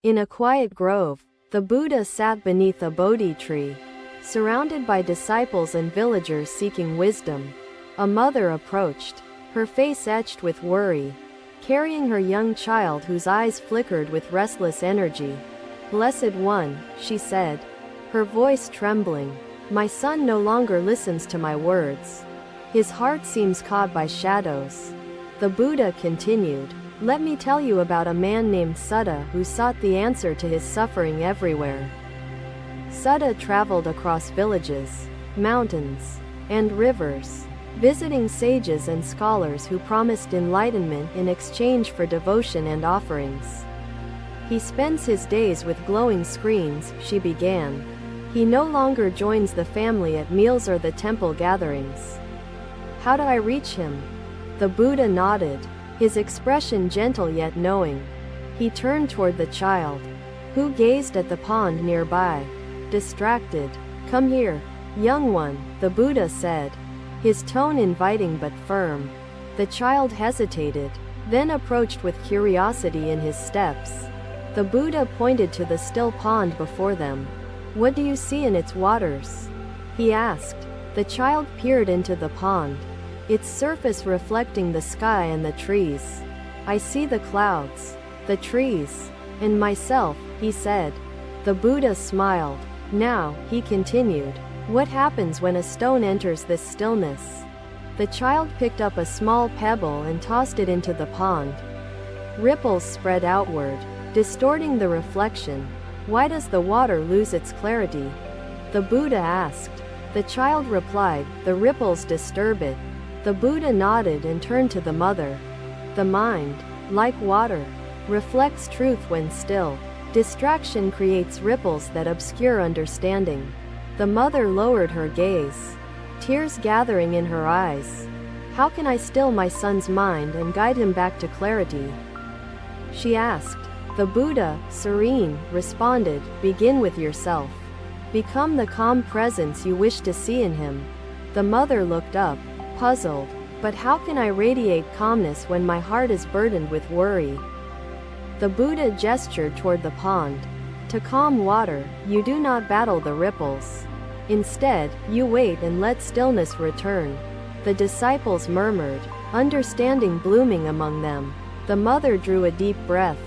In a quiet grove, the Buddha sat beneath a Bodhi tree, surrounded by disciples and villagers seeking wisdom. A mother approached, her face etched with worry, carrying her young child whose eyes flickered with restless energy. "Blessed One," she said, her voice trembling, "my son no longer listens to my words. His heart seems caught by shadows." The Buddha continued, "Let me tell you about a man named Sutta who sought the answer to his suffering everywhere. Sutta traveled across villages, mountains, and rivers, visiting sages and scholars who promised enlightenment in exchange for devotion and offerings. He spends his days with glowing screens," she began. "He no longer joins the family at meals or the temple gatherings. How do I reach him?" The Buddha nodded, his expression gentle yet knowing. He turned toward the child, who gazed at the pond nearby, distracted. "Come here, young one," the Buddha said, his tone inviting but firm. The child hesitated, then approached with curiosity in his steps. The Buddha pointed to the still pond before them. "What do you see in its waters?" he asked. The child peered into the pond, its surface reflecting the sky and the trees. "I see the clouds, the trees, and myself," he said. The Buddha smiled. "Now," he continued, "what happens when a stone enters this stillness?" The child picked up a small pebble and tossed it into the pond. Ripples spread outward, distorting the reflection. "Why does the water lose its clarity?" the Buddha asked. The child replied, "The ripples disturb it." The Buddha nodded and turned to the mother. "The mind, like water, reflects truth when still. Distraction creates ripples that obscure understanding." The mother lowered her gaze, tears gathering in her eyes. "How can I still my son's mind and guide him back to clarity?" she asked. The Buddha, serene, responded, "Begin with yourself. Become the calm presence you wish to see in him." The mother looked up, puzzled. "But how can I radiate calmness when my heart is burdened with worry?" The Buddha gestured toward the pond. "To calm water, you do not battle the ripples. Instead, you wait and let stillness return." The disciples murmured, understanding blooming among them. The mother drew a deep breath,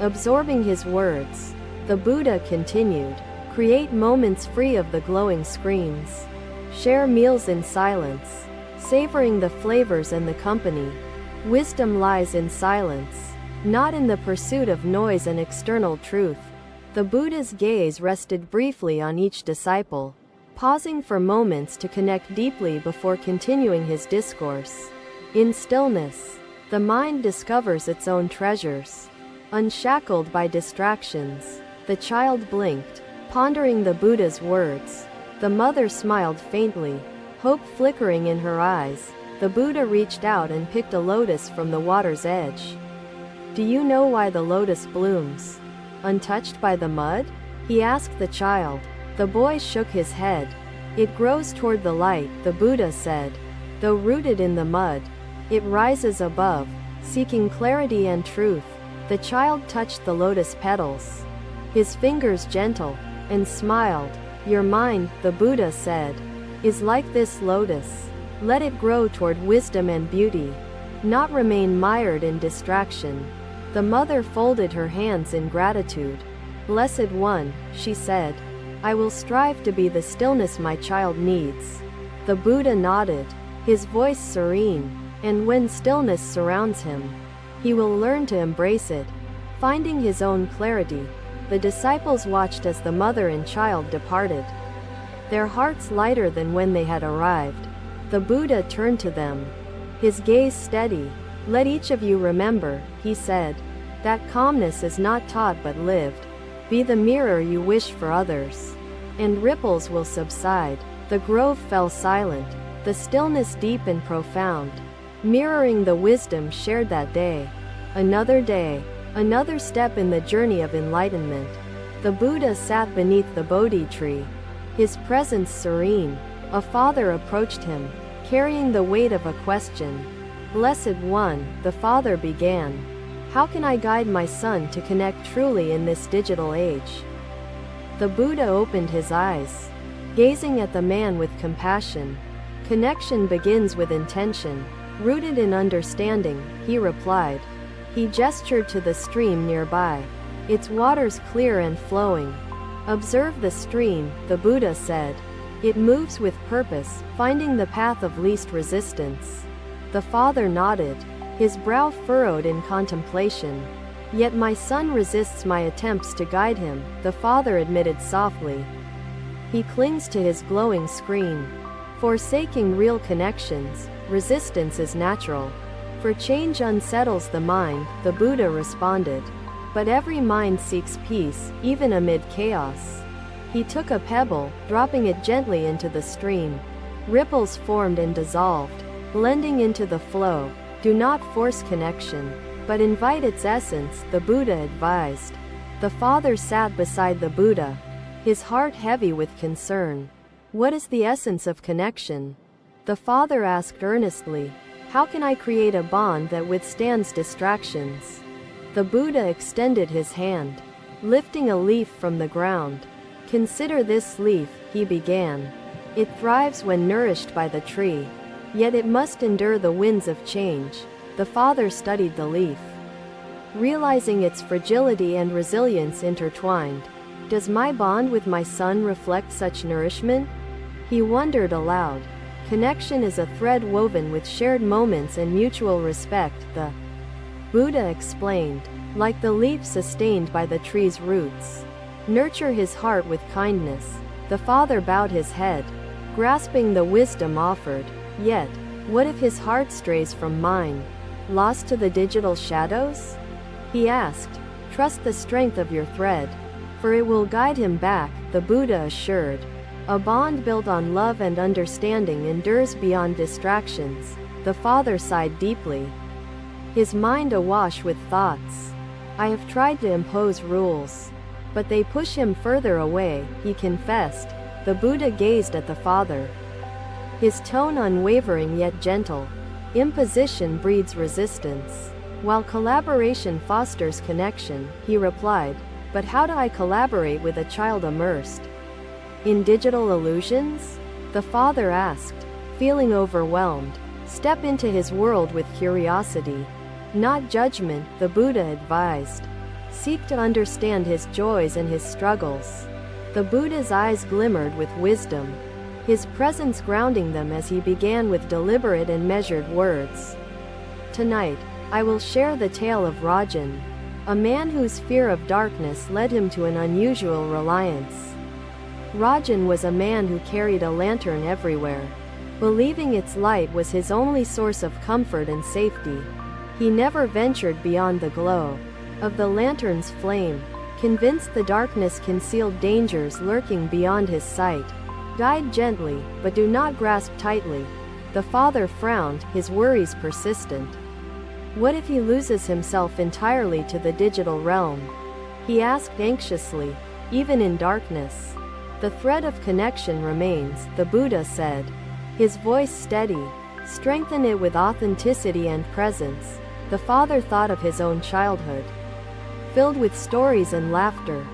absorbing his words. The Buddha continued, "Create moments free of the glowing screens. Share meals in silence, savoring the flavors and the company. Wisdom lies in silence, not in the pursuit of noise and external truth." The Buddha's gaze rested briefly on each disciple, pausing for moments to connect deeply before continuing his discourse. In stillness, the mind discovers its own treasures. Unshackled by distractions, the child blinked, pondering the Buddha's words. The mother smiled faintly, hope flickering in her eyes. The Buddha reached out and picked a lotus from the water's edge. "Do you know why the lotus blooms, untouched by the mud?" he asked the child. The boy shook his head. "It grows toward the light," the Buddha said. "Though rooted in the mud, it rises above, seeking clarity and truth." The child touched the lotus petals, his fingers gentle, and smiled. "Your mind," the Buddha said, "is like this lotus. Let it grow toward wisdom and beauty, not remain mired in distraction." The mother folded her hands in gratitude. "Blessed One," she said, "I will strive to be the stillness my child needs." The Buddha nodded, his voice serene, and when stillness surrounds him, he will learn to embrace it, finding his own clarity. The disciples watched as the mother and child departed, their hearts lighter than when they had arrived. The Buddha turned to them, his gaze steady. "Let each of you remember," he said, "that calmness is not taught but lived. Be the mirror you wish for others, and ripples will subside." The grove fell silent, the stillness deep and profound, mirroring the wisdom shared that day. Day, another step in the journey of enlightenment. The Buddha sat beneath the Bodhi tree, his presence serene. A father approached him, carrying the weight of a question. "Blessed One," the father began, How can I guide my son to connect truly in this digital age? The Buddha opened his eyes, gazing at the man with compassion. Connection begins with intention, rooted in understanding, he replied. He gestured to the stream nearby, its waters clear and flowing. Observe the stream, the Buddha said. It moves with purpose, finding the path of least resistance. The father nodded, his brow furrowed in contemplation. Yet my son resists my attempts to guide him, the father admitted softly. He clings to his glowing screen. Forsaking real connections, resistance is natural. For change unsettles the mind, the Buddha responded. But every mind seeks peace, even amid chaos. He took a pebble, dropping it gently into the stream. Ripples formed and dissolved, blending into the flow. Do not force connection, but invite its essence, the Buddha advised. The father sat beside the Buddha, his heart heavy with concern. What is the essence of connection? The father asked earnestly. How can I create a bond that withstands distractions? The Buddha extended his hand, lifting a leaf from the ground. Consider this leaf, he began. It thrives when nourished by the tree, yet it must endure the winds of change. The father studied the leaf, realizing its fragility and resilience intertwined. Does my bond with my son reflect such nourishment? He wondered aloud. Connection is a thread woven with shared moments and mutual respect, the Buddha explained, like the leaf sustained by the tree's roots. Nurture his heart with kindness. The father bowed his head, grasping the wisdom offered. Yet, what if his heart strays from mine, lost to the digital shadows? He asked. Trust the strength of your thread, for it will guide him back, the Buddha assured. A bond built on love and understanding endures beyond distractions. The father sighed deeply, his mind awash with thoughts. I have tried to impose rules, but they push him further away, he confessed. The Buddha gazed at the father, his tone unwavering yet gentle. Imposition breeds resistance, while collaboration fosters connection, he replied. But how do I collaborate with a child immersed in digital illusions? The father asked, feeling overwhelmed. Step into his world with curiosity, not judgment, the Buddha advised. Seek to understand his joys and his struggles. The Buddha's eyes glimmered with wisdom, his presence grounding them as he began with deliberate and measured words. Tonight, I will share the tale of Rajan, a man whose fear of darkness led him to an unusual reliance. Rajan was a man who carried a lantern everywhere, believing its light was his only source of comfort and safety. He never ventured beyond the glow of the lantern's flame, convinced the darkness concealed dangers lurking beyond his sight. Guide gently, but do not grasp tightly. The father frowned, his worries persistent. What if he loses himself entirely to the digital realm? He asked anxiously. Even in darkness, the thread of connection remains, the Buddha said, his voice steady. Strengthen it with authenticity and presence. The father thought of his own childhood, filled with stories and laughter.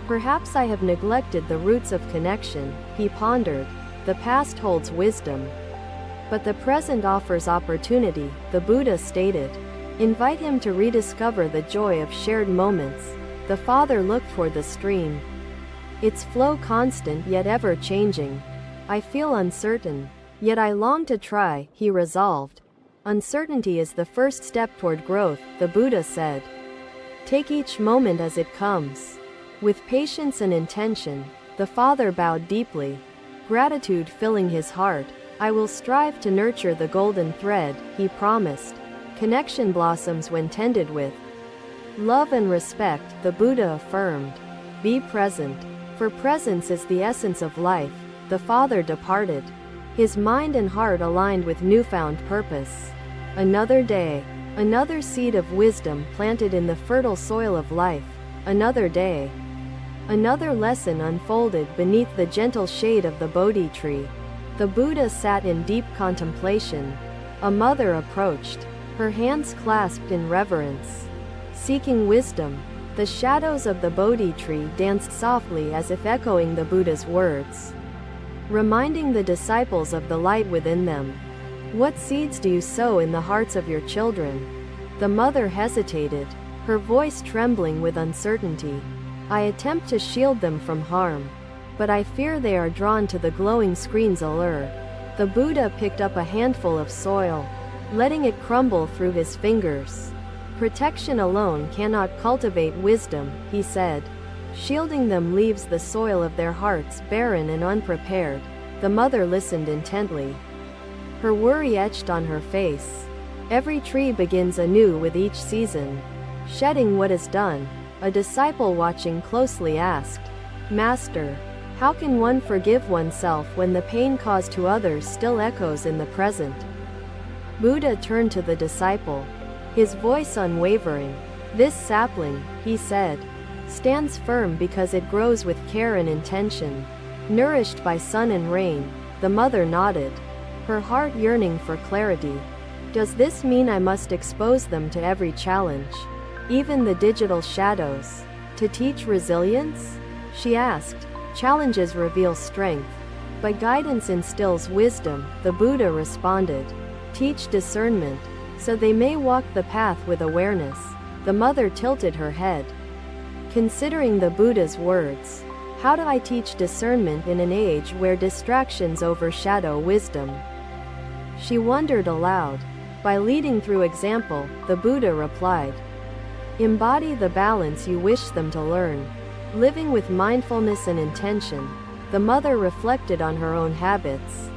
Perhaps I have neglected the roots of connection, he pondered. The past holds wisdom, but the present offers opportunity, the Buddha stated. Invite him to rediscover the joy of shared moments. The father looked toward the stream, its flow constant yet ever changing. I feel uncertain, yet I long to try, he resolved. Uncertainty is the first step toward growth, the Buddha said. Take each moment as it comes, with patience and intention. The father bowed deeply, gratitude filling his heart. I will strive to nurture the golden thread, he promised. Connection blossoms when tended with love and respect, the Buddha affirmed. Be present, for presence is the essence of life. The father departed, his mind and heart aligned with newfound purpose. Another day, another seed of wisdom planted in the fertile soil of life. Another day, another lesson unfolded beneath the gentle shade of the Bodhi tree. The Buddha sat in deep contemplation. A mother approached, her hands clasped in reverence. seeking wisdom. The shadows of the Bodhi tree danced softly as if echoing the Buddha's words, reminding the disciples of the light within them. What seeds do you sow in the hearts of your children? The mother hesitated, her voice trembling with uncertainty. I attempt to shield them from harm, but I fear they are drawn to the glowing screen's allure. The Buddha picked up a handful of soil, letting it crumble through his fingers. Protection alone cannot cultivate wisdom, he said. Shielding them leaves the soil of their hearts barren and unprepared. The mother listened intently, her worry etched on her face. Every tree begins anew with each season. Shedding what is done, a disciple watching closely asked, Master, how can one forgive oneself when the pain caused to others still echoes in the present? Buddha turned to the disciple, his voice unwavering. This sapling, he said, stands firm because it grows with care and intention, nourished by sun and rain. The mother nodded, her heart yearning for clarity. Does this mean I must expose them to every challenge, even the digital shadows, to teach resilience? She asked. Challenges reveal strength, but guidance instills wisdom, the Buddha responded. Teach discernment, so they may walk the path with awareness. The mother tilted her head, considering the Buddha's words. How do I teach discernment in an age where distractions overshadow wisdom? She wondered aloud. By leading through example, the Buddha replied. Embody the balance you wish them to learn, living with mindfulness and intention. The mother reflected on her own habits,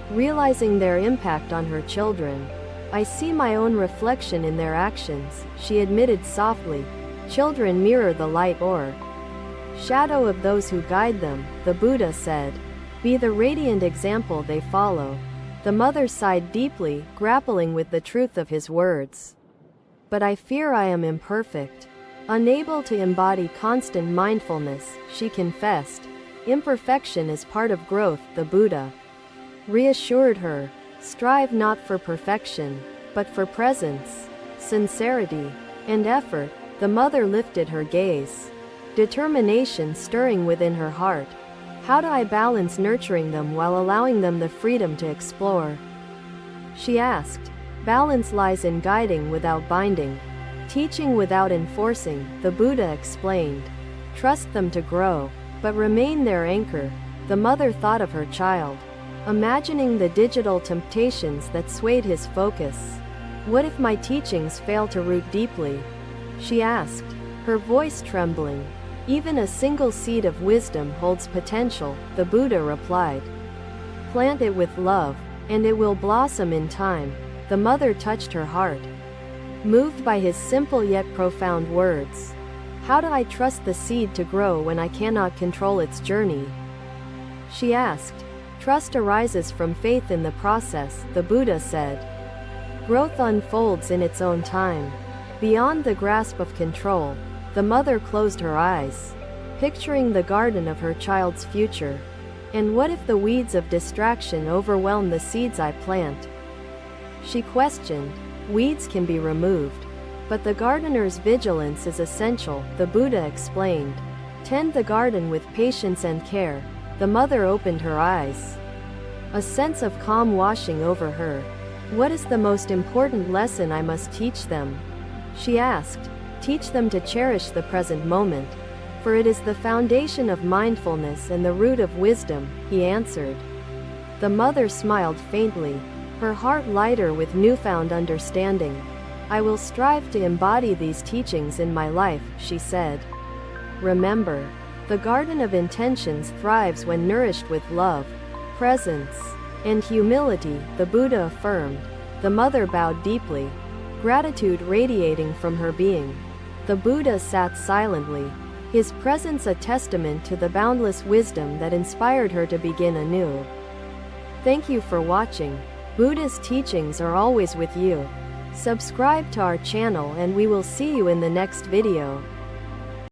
realizing their impact on her children. I see my own reflection in their actions, she admitted softly. Children mirror the light or shadow of those who guide them, the Buddha said. Be the radiant example they follow. The mother sighed deeply, grappling with the truth of his words. But I fear I am imperfect. Unable to embody constant mindfulness, she confessed. Imperfection is part of growth, the Buddha reassured her. Strive not for perfection, but for presence, sincerity, and effort. The mother lifted her gaze, determination stirring within her heart. How do I balance nurturing them while allowing them the freedom to explore? She asked. Balance lies in guiding without binding, teaching without enforcing, the Buddha explained. Trust them to grow, but remain their anchor. The mother thought of her child, imagining the digital temptations that swayed his focus. What if my teachings fail to root deeply? She asked, her voice trembling. Even a single seed of wisdom holds potential, the Buddha replied. Plant it with love, and it will blossom in time. The mother touched her heart, moved by his simple yet profound words. How do I trust the seed to grow when I cannot control its journey? She asked. Trust arises from faith in the process, the Buddha said. Growth unfolds in its own time, beyond the grasp of control. The mother closed her eyes, picturing the garden of her child's future. And what if the weeds of distraction overwhelm the seeds I plant? She questioned. Weeds can be removed, but the gardener's vigilance is essential, the Buddha explained. Tend the garden with patience and care. The mother opened her eyes, a sense of calm washing over her. What is the most important lesson I must teach them? She asked. Teach them to cherish the present moment, for it is the foundation of mindfulness and the root of wisdom, he answered. The mother smiled faintly, her heart lighter with newfound understanding. I will strive to embody these teachings in my life, she said. Remember, the garden of intentions thrives when nourished with love, presence, and humility, the Buddha affirmed. The mother bowed deeply, gratitude radiating from her being. The Buddha sat silently, his presence a testament to the boundless wisdom that inspired her to begin anew. Thank you for watching. Buddha's teachings are always with you. Subscribe to our channel and we will see you in the next video.